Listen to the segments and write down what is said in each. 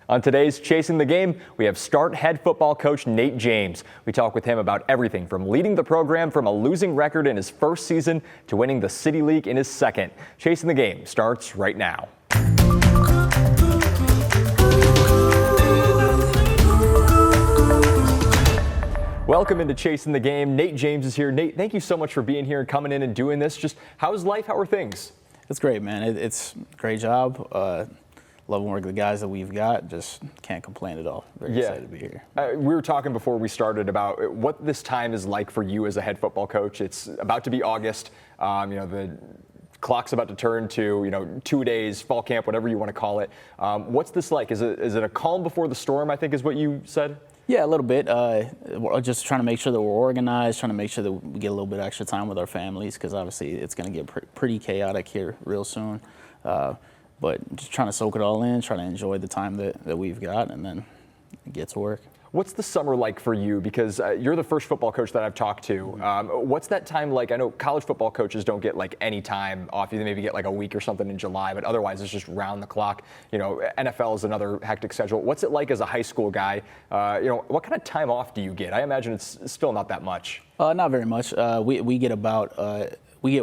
On today's Chasing the Game, we have Start head football coach Nate James. We talk with him about everything from leading the program from a losing record in his first season to winning the City League in his second. Chasing the Game starts right now. Welcome into Chasing the Game. Nate James is here. Nate, thank you so much for being here and coming in and doing this. Just how's life? How are things? It's great, man. It's a great job. Love working with the guys that we've got. Just can't complain at all. Very excited to be here. We were talking before we started about what this time is like for you as a head football coach. It's about to be August. The clock's about to turn to 2 days, fall camp, whatever you want to call it. What's this like? Is it a calm before the storm, I think is what you said? Yeah, a little bit. We're just trying to make sure that we're organized, trying to make sure that we get a little bit extra time with our families, because obviously it's going to get pretty chaotic here real soon. But just trying to soak it all in, trying to enjoy the time that we've got, and then get to work. What's the summer like for you? Because you're the first football coach that I've talked to. What's that time like? I know college football coaches don't get like any time off. You maybe get like a week or something in July, but otherwise it's just round the clock. NFL is another hectic schedule. What's it like as a high school guy? What kind of time off do you get? I imagine it's still not that much. Not very much. We get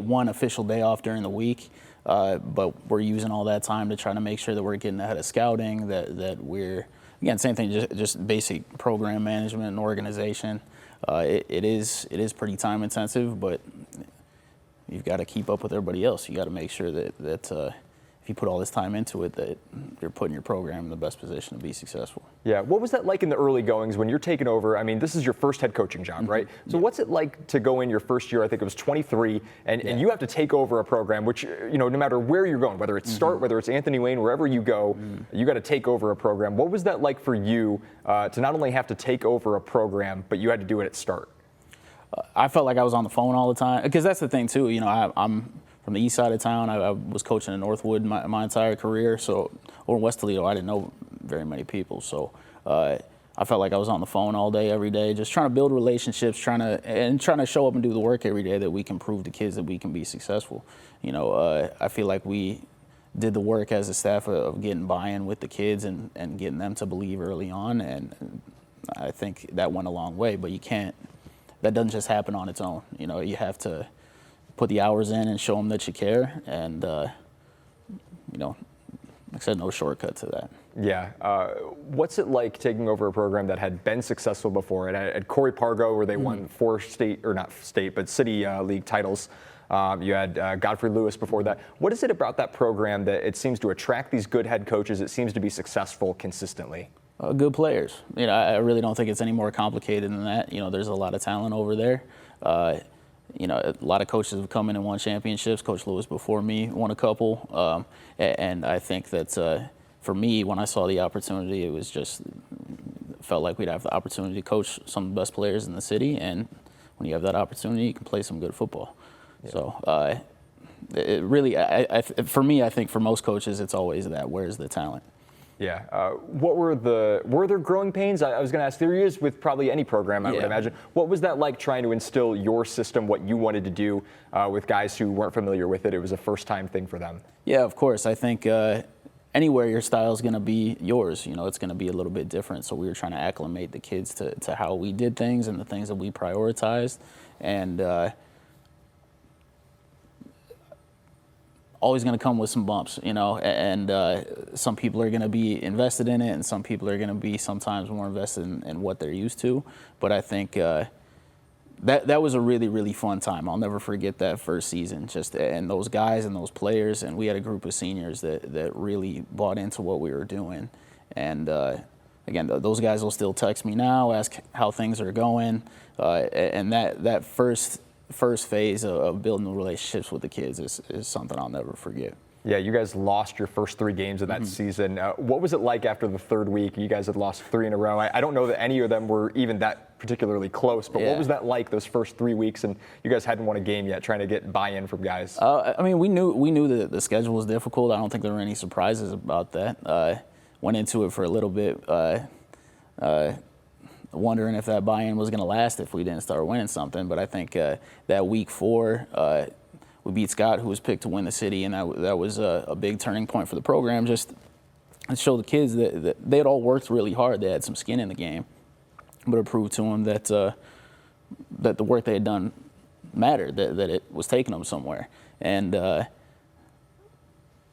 one official day off during the week. But we're using all that time to try to make sure that we're getting ahead of scouting, that we're, again, same thing, just basic program management and organization. It is pretty time intensive, but you've got to keep up with everybody else. You got to make sure that if you put all this time into it, that you're putting your program in the best position to be successful. Yeah, what was that like in the early goings when you're taking over? I mean, this is your first head coaching job, right? So what's it like to go in your first year, I think it was 23, and you have to take over a program, which, no matter where you're going, whether it's Start, whether it's Anthony Wayne, wherever you go, you got to take over a program. What was that like for you to not only have to take over a program, but you had to do it at Start? I felt like I was on the phone all the time, because that's the thing too. I'm from the east side of town. I was coaching in Northwood my entire career, or West Toledo. I didn't know very many people, so I felt like I was on the phone all day, every day, just trying to build relationships, trying to show up and do the work every day that we can prove to kids that we can be successful. I feel like we did the work as a staff of getting buy-in with the kids and getting them to believe early on, and I think that went a long way. But that doesn't just happen on its own. You have to put the hours in and show them that you care, and like I said, no shortcut to that. Yeah. What's it like taking over a program that had been successful before? At Corey Pargo, where they won 4 City League titles. You had Godfrey Lewis before that. What is it about that program that it seems to attract these good head coaches? It seems to be successful consistently. Good players. I really don't think it's any more complicated than that. There's a lot of talent over there. A lot of coaches have come in and won championships. Coach Lewis before me won a couple. And I think that for me, when I saw the opportunity, it was just felt like we'd have the opportunity to coach some of the best players in the city. And when you have that opportunity, you can play some good football. Yeah. So it really, for me, I think for most coaches, it's always that. Where's the talent? Yeah. Were there growing pains? I was going to ask, there is with probably any program, I would imagine. What was that like trying to instill your system, what you wanted to do with guys who weren't familiar with it? It was a first-time thing for them. Yeah, of course. I think anywhere your style is going to be yours, it's going to be a little bit different. So we were trying to acclimate the kids to how we did things and the things that we prioritized. And always going to come with some bumps, and some people are going to be invested in it, and some people are going to be sometimes more invested in what they're used to. But I think that was a really, really fun time. I'll never forget that first season, and those guys and those players, and we had a group of seniors that really bought into what we were doing. And again, those guys will still text me now, ask how things are going, and that first phase of building the relationships with the kids is something I'll never forget. Yeah, you guys lost your first 3 games of that season. What was it like after the 3rd week? You guys had lost 3 in a row. I don't know that any of them were even that particularly close, but what was that like those first 3 weeks? And you guys hadn't won a game yet, trying to get buy-in from guys. We knew that the schedule was difficult. I don't think there were any surprises about that. Went into it for a little bit, wondering if that buy-in was going to last if we didn't start winning something. But I think that week 4, we beat Scott, who was picked to win the city, and that was a big turning point for the program. Just and show the kids that they had all worked really hard. They had some skin in the game, but it proved to them that that the work they had done mattered, that it was taking them somewhere. And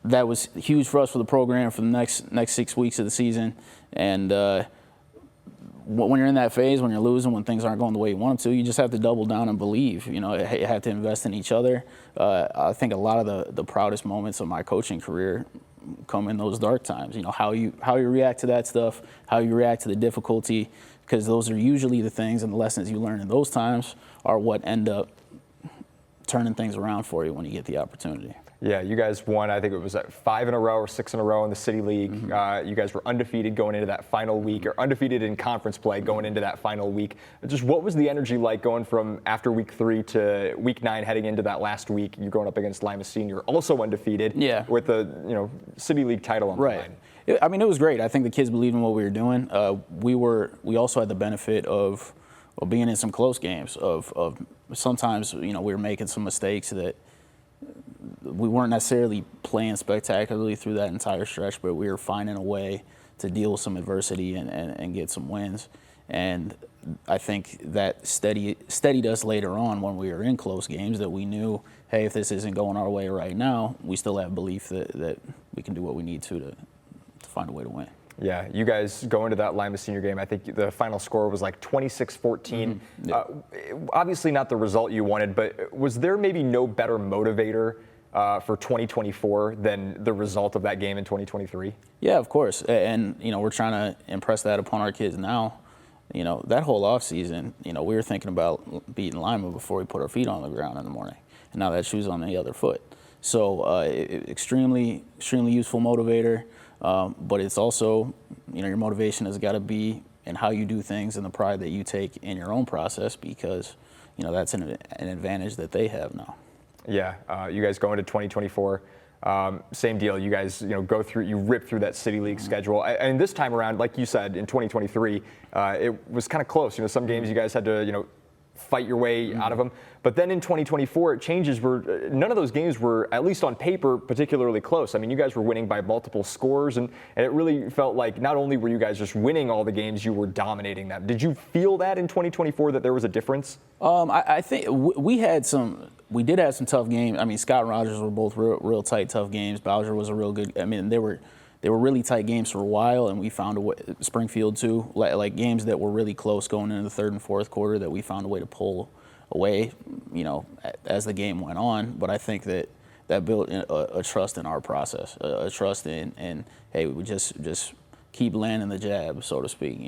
that was huge for us for the program for the next 6 weeks of the season. And when you're in that phase, when you're losing, when things aren't going the way you want them to, you just have to double down and believe. You have to invest in each other. I think a lot of the proudest moments of my coaching career come in those dark times. How you react to that stuff, how you react to the difficulty, because those are usually the things and the lessons you learn in those times are what end up turning things around for you when you get the opportunity. Yeah, you guys won, I think it was 5 in a row or 6 in a row in the City League. Mm-hmm. You guys were undefeated going into that final week, or undefeated in conference play going into that final week. Just what was the energy like going from after week 3 to week 9 heading into that last week? You're going up against Lima Senior, also undefeated, with the City League title on the line. I mean, it was great. I think the kids believed in what we were doing. We also had the benefit of being in some close games. Of sometimes we were making some mistakes that we weren't necessarily playing spectacularly through that entire stretch, but we were finding a way to deal with some adversity and get some wins. And I think that steadied us later on when we were in close games, that we knew, hey, if this isn't going our way right now, we still have belief that we can do what we need to find a way to win. Yeah, you guys go into that Lima Senior game. I think the final score was like 26-14. Mm-hmm. Yeah. Obviously not the result you wanted, but was there maybe no better motivator for 2024 than the result of that game in 2023? Yeah, of course. And we're trying to impress that upon our kids now. That whole offseason, we were thinking about beating Lima before we put our feet on the ground in the morning. And now that shoe's on the other foot. So extremely, extremely useful motivator. But it's also, your motivation has got to be in how you do things and the pride that you take in your own process, because, that's an advantage that they have now. Yeah, you guys go into 2024. Same deal. You guys, go through, you rip through that City League schedule. And this time around, like you said, in 2023, it was kind of close. Some games you guys had to, fight your way out of them. But then in 2024, it changes where none of those games were, at least on paper, particularly close. I mean, you guys were winning by multiple scores, and it really felt like not only were you guys just winning all the games, you were dominating them. Did you feel that in 2024 that there was a difference? I think we did have some tough games. I mean, Scott and Rogers were both real tight, tough games. Bowser was a real good. I mean, they were really tight games for a while, and we found a way. Springfield too, like games that were really close going into the third and fourth quarter that we found a way to pull away, as the game went on. But I think that built a trust in our process, a trust in hey, we just keep landing the jab, so to speak.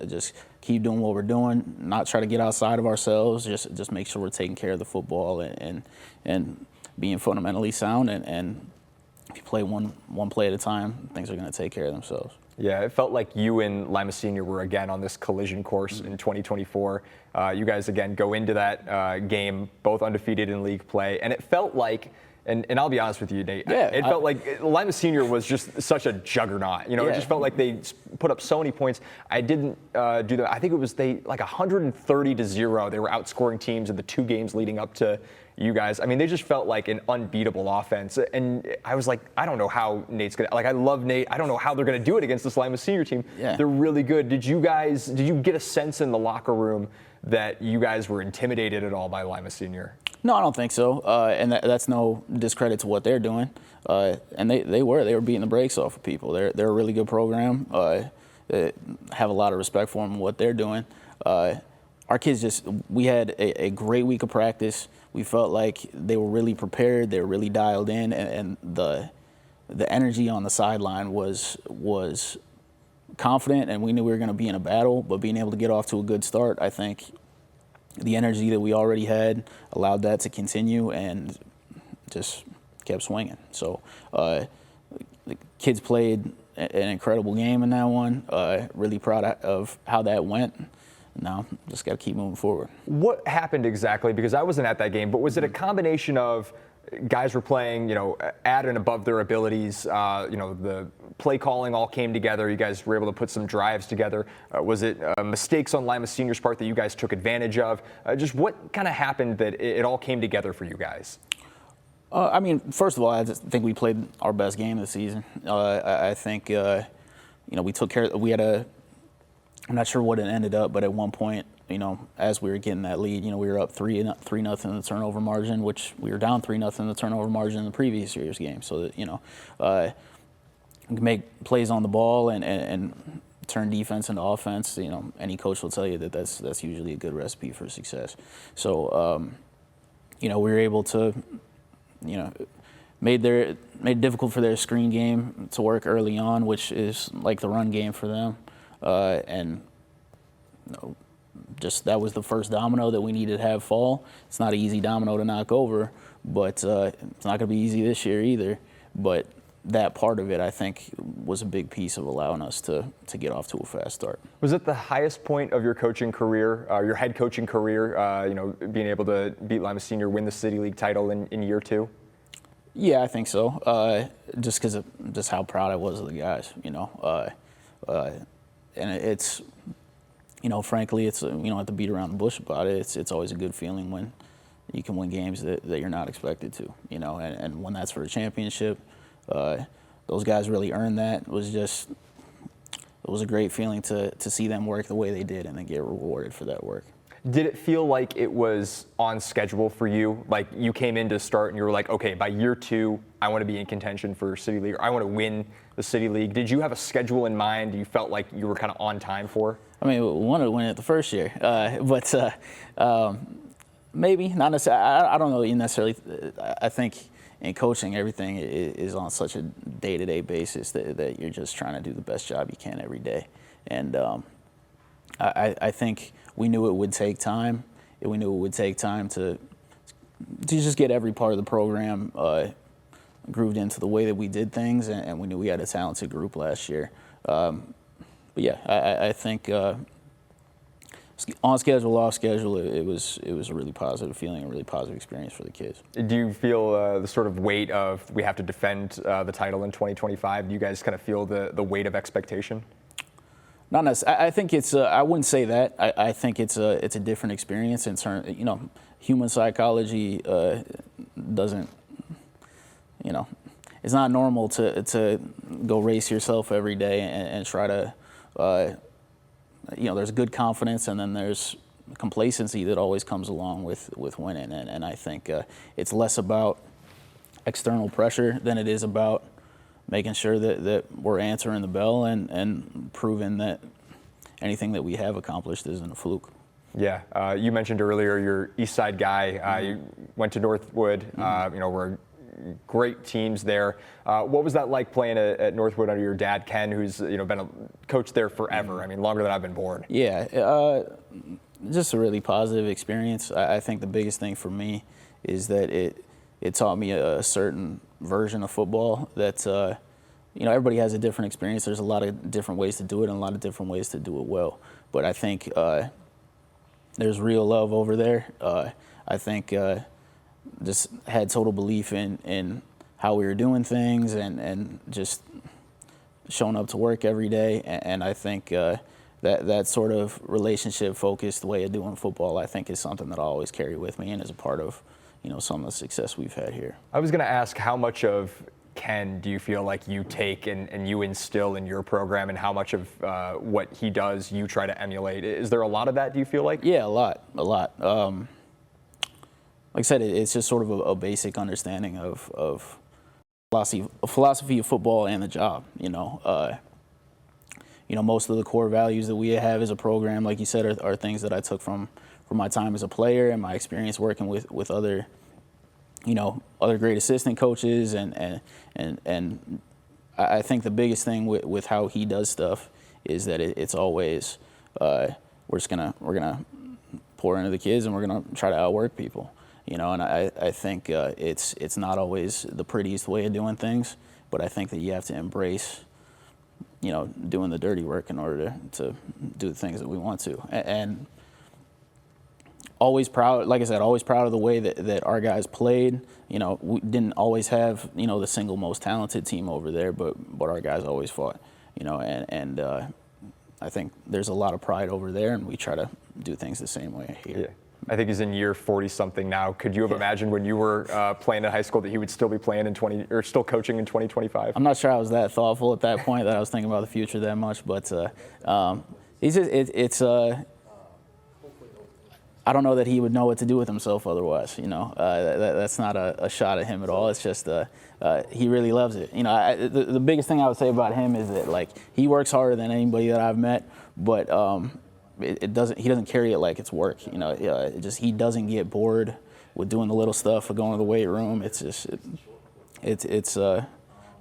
Just keep doing what we're doing, not try to get outside of ourselves. Just make sure we're taking care of the football and being fundamentally sound. And if you play one play at a time, things are going to take care of themselves. Yeah, it felt like you and Lima Senior were again on this collision course in 2024. You guys again go into that game both undefeated in league play, and it felt like, and I'll be honest with you, Nate, it felt like Lima Senior was just such a juggernaut. It just felt like they put up so many points. I didn't do that. I think it was like 130-0. They were outscoring teams in the 2 games leading up to you guys. I mean, they just felt like an unbeatable offense. And I was like, I don't know how Nate's going to, I love Nate. I don't know how they're going to do it against this Lima Senior team. Yeah. They're really good. Did you get a sense in the locker room that you guys were intimidated at all by Lima Senior? No, I don't think so. And that's no discredit to what they're doing. And they were beating the brakes off of people. They're a really good program. They have a lot of respect for them and what they're doing. Our kids we had a great week of practice. We felt like they were really prepared. They were really dialed in, and the energy on the sideline was confident, and we knew we were going to be in a battle. But being able to get off to a good start, I think the energy that we already had allowed that to continue, and just kept swinging. So the kids played an incredible game in that one. Really proud of how that went. Now, just got to keep moving forward. What happened exactly? Because I wasn't at that game, but was it a combination of guys were playing, at and above their abilities? The play calling all came together. You guys were able to put some drives together. Was it mistakes on Lima Senior's part that you guys took advantage of? Just what kind of happened that it all came together for you guys? I mean, first of all, I just think we played our best game of the season. I think we took care. We had a. I'm not sure what it ended up, but at one point, as we were getting that lead, we were up 3-0 in the turnover margin, which we were down 3-0 in the turnover margin in the previous year's game. So that we can make plays on the ball and turn defense into offense. Any coach will tell you that that's usually a good recipe for success. So we were able to, made it difficult for their screen game to work early on, which is like the run game for them. And just that was the first domino that we needed to have fall. It's not an easy domino to knock over, but it's not going to be easy this year either. But that part of it, I think, was a big piece of allowing us to get off to a fast start. Was it the highest point of your coaching career, your head coaching career, being able to beat Lima Senior, win the City League title in year 2? Yeah, I think so. Just because of just how proud I was of the guys, and it's, frankly, it's you don't have to beat around the bush about it. It's always a good feeling when you can win games that you're not expected to, and when that's for a championship, those guys really earned that. It was a great feeling to see them work the way they did and then get rewarded for that work. Did it feel like it was on schedule for you? Like you came in to start and you were like, okay, by year 2, I want to be in contention for City League, or I want to win the City League. Did you have a schedule in mind you felt like you were kind of on time for? I mean, we wanted to win it the first year, but maybe not necessarily. I don't know necessarily. I think in coaching, everything is on such a day-to-day basis that you're just trying to do the best job you can every day. And I think we knew it would take time. We knew it would take time to just get every part of the program grooved into the way that we did things, and we knew we had a talented group last year. But yeah, I think on schedule, off schedule, it was a really positive feeling, a really positive experience for the kids. Do you feel the sort of weight of we have to defend the title in 2025? Do you guys kind of feel the weight of expectation? Not necessarily. I think it's. I wouldn't say that. I think it's a different experience in terms. Human psychology doesn't. It's not normal to go race yourself every day and try to. There's good confidence and then there's complacency that always comes along with winning, and I think it's less about external pressure than it is about making sure that we're answering the bell and proving that anything that we have accomplished isn't a fluke. Yeah, you mentioned earlier you're East Side guy. You went to Northwood. We're great teams there. What was that like playing at Northwood under your dad, Ken, who's been a coach there forever? I mean, longer than I've been born. Yeah, just a really positive experience. I think the biggest thing for me is that it taught me a certain version of football that everybody has a different experience. There's a lot of different ways to do it and a lot of different ways to do it well. But I think there's real love over there. I think just had total belief in how we were doing things and just showing up to work every day. And I think that sort of relationship-focused way of doing football, I think, is something that I'll always carry with me and is a part of some of the success we've had here. I was going to ask, how much of Ken do you feel like you take and you instill in your program, and how much of what he does you try to emulate? Is there a lot of that, do you feel like? Yeah, a lot. Like I said, it's just sort of a basic understanding of philosophy of football and the job. Most of the core values that we have as a program, like you said, are things that I took from my time as a player and my experience working with other great assistant coaches, and I think the biggest thing with how he does stuff is that it's always we're gonna pour into the kids and we're gonna try to outwork people, and I think it's not always the prettiest way of doing things, but I think that you have to embrace doing the dirty work in order to do the things that we want to, and always proud, like I said, always proud of the way that our guys played. We didn't always have, the single most talented team over there, but our guys always fought, and I think there's a lot of pride over there, and we try to do things the same way here. Yeah. I think he's in year 40-something now. Could you have imagined when you were playing in high school that he would still be playing still coaching in 2025? I'm not sure I was that thoughtful at that point that I was thinking about the future that much, but he's just I don't know that he would know what to do with himself otherwise. That's not a shot at him at all. It's just he really loves it. The biggest thing I would say about him is that like he works harder than anybody that I've met, but he doesn't carry it like it's work. He doesn't get bored with doing the little stuff or going to the weight room. It's just I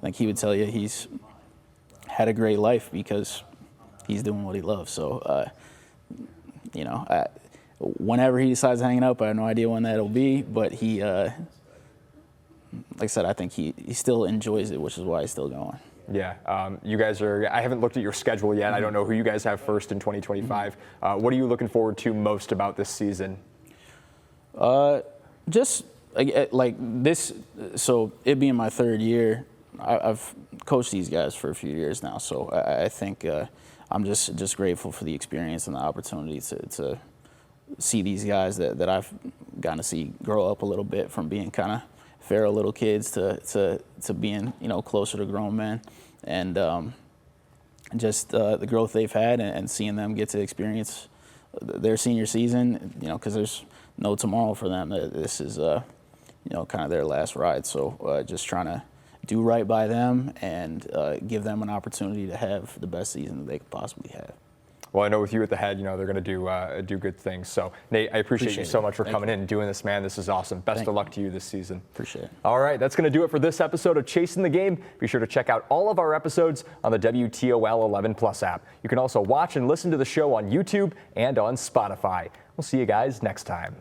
think he would tell you he's had a great life because he's doing what he loves. So whenever he decides to hang it up, I have no idea when that'll be, but he, like I said, I think he still enjoys it, which is why he's still going. Yeah, you guys I haven't looked at your schedule yet. I don't know who you guys have first in 2025. What are you looking forward to most about this season? Just like this, so it being my third year, I've coached these guys for a few years now, so I think I'm just grateful for the experience and the opportunity to see these guys that I've gotten to see grow up a little bit from being kind of feral little kids to being closer to grown men, and just the growth they've had and seeing them get to experience their senior season, because there's no tomorrow for them. This is kind of their last ride, so just trying to do right by them and give them an opportunity to have the best season that they could possibly have. Well, I know with you at the head, they're going to do good things. So, Nate, I appreciate you so much for coming in and doing this, man. This is awesome. Best of luck to you this season. Appreciate it. All right, that's going to do it for this episode of Chasing the Game. Be sure to check out all of our episodes on the WTOL 11 Plus app. You can also watch and listen to the show on YouTube and on Spotify. We'll see you guys next time.